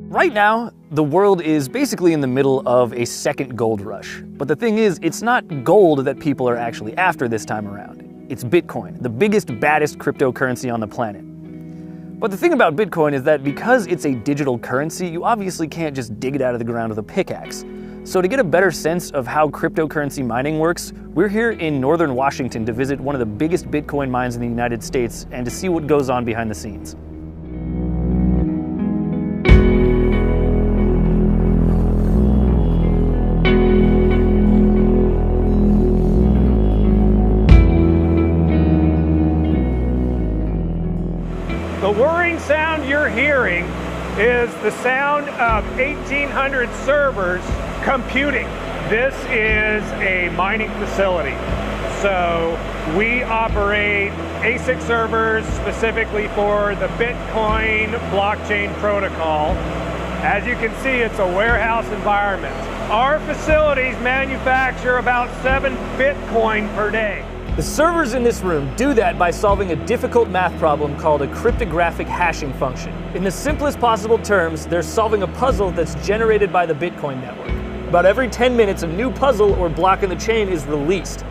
Right now, the world is basically in the middle of a second gold rush. But the thing is, it's not gold that people are actually after this time around. It's Bitcoin, the biggest, baddest cryptocurrency on the planet. But the thing about Bitcoin is that because it's a digital currency, you obviously can't just dig it out of the ground with a pickaxe. So to get a better sense of how cryptocurrency mining works, we're here in northern Washington to visit one of the biggest Bitcoin mines in the United States and to see what goes on behind the scenes. The whirring sound you're hearing is the sound of 1,800 servers computing. This is a mining facility. So we operate ASIC servers specifically for the Bitcoin blockchain protocol. As you can see, it's a warehouse environment. Our facilities manufacture about 7 Bitcoin per day. The servers in this room do that by solving a difficult math problem called a cryptographic hashing function. In the simplest possible terms, they're solving a puzzle that's generated by the Bitcoin network. About every 10 minutes, a new puzzle or block in the chain is released.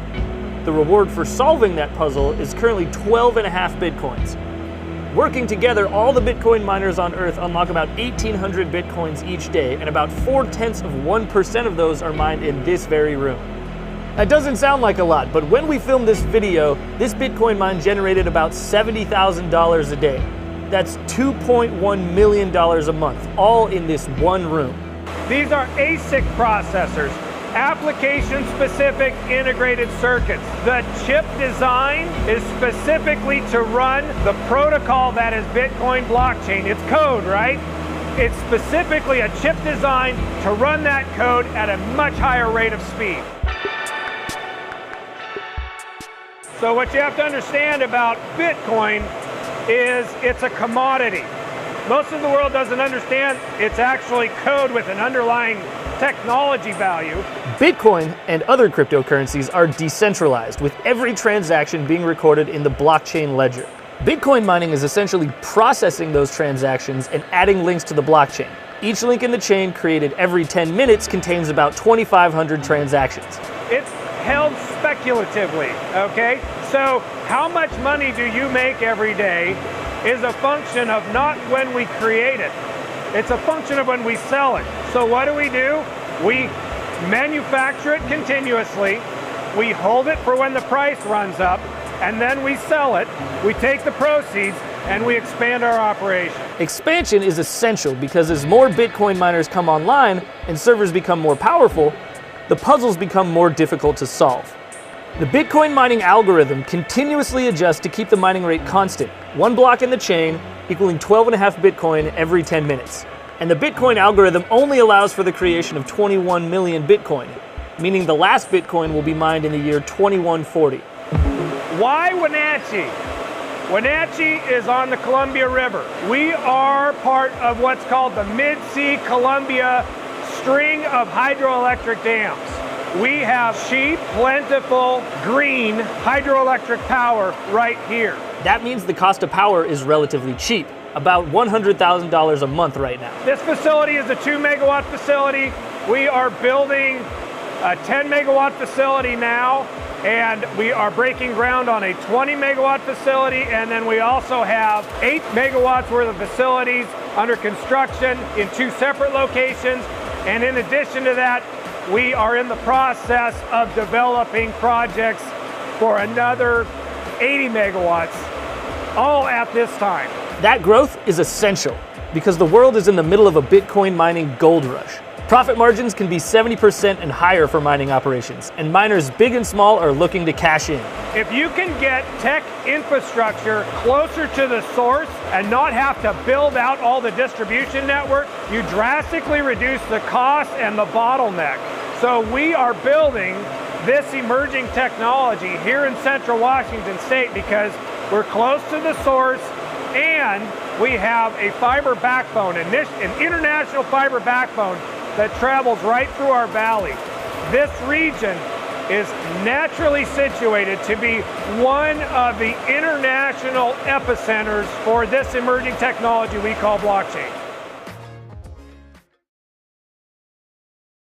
The reward for solving that puzzle is currently 12.5 Bitcoins. Working together, all the Bitcoin miners on Earth unlock about 1,800 Bitcoins each day, and about 0.4% of those are mined in this very room. That doesn't sound like a lot, but when we filmed this video, this Bitcoin mine generated about $70,000 a day. That's $2.1 million a month, all in this one room. These are ASIC processors, application-specific integrated circuits. The chip design is specifically to run the protocol that is Bitcoin blockchain. It's code, right? It's specifically a chip design to run that code at a much higher rate of speed. So what you have to understand about Bitcoin is it's a commodity. Most of the world doesn't understand it's actually code with an underlying technology value. Bitcoin and other cryptocurrencies are decentralized, with every transaction being recorded in the blockchain ledger. Bitcoin mining is essentially processing those transactions and adding links to the blockchain. Each link in the chain created every 10 minutes contains about 2,500 transactions. It's held speculatively, okay? So how much money do you make every day is a function of not when we create it. It's a function of when we sell it. So what do? We manufacture it continuously, we hold it for when the price runs up, and then we sell it, we take the proceeds, and we expand our operation. Expansion is essential because as more Bitcoin miners come online and servers become more powerful, the puzzles become more difficult to solve. The Bitcoin mining algorithm continuously adjusts to keep the mining rate constant, one block in the chain equaling 12.5 Bitcoin every 10 minutes. And the Bitcoin algorithm only allows for the creation of 21 million Bitcoin, meaning the last Bitcoin will be mined in the year 2140. Why Wenatchee? Wenatchee is on the Columbia River. We are part of what's called the Mid-Sea Columbia string of hydroelectric dams. We have cheap, plentiful, green hydroelectric power right here. That means the cost of power is relatively cheap, about $100,000 a month right now. This facility is a 2 megawatt facility. We are building a 10 megawatt facility now, and we are breaking ground on a 20 megawatt facility, and then we also have 8 megawatts worth of facilities under construction in 2 separate locations. And in addition to that, we are in the process of developing projects for another 80 megawatts, all at this time. That growth is essential because the world is in the middle of a Bitcoin mining gold rush. Profit margins can be 70% and higher for mining operations, and miners big and small are looking to cash in. If you can get tech infrastructure closer to the source and not have to build out all the distribution network, you drastically reduce the cost and the bottleneck. So we are building this emerging technology here in Central Washington State because we're close to the source and we have a fiber backbone, an international fiber backbone that travels right through our valley. This region is naturally situated to be one of the international epicenters for this emerging technology we call blockchain.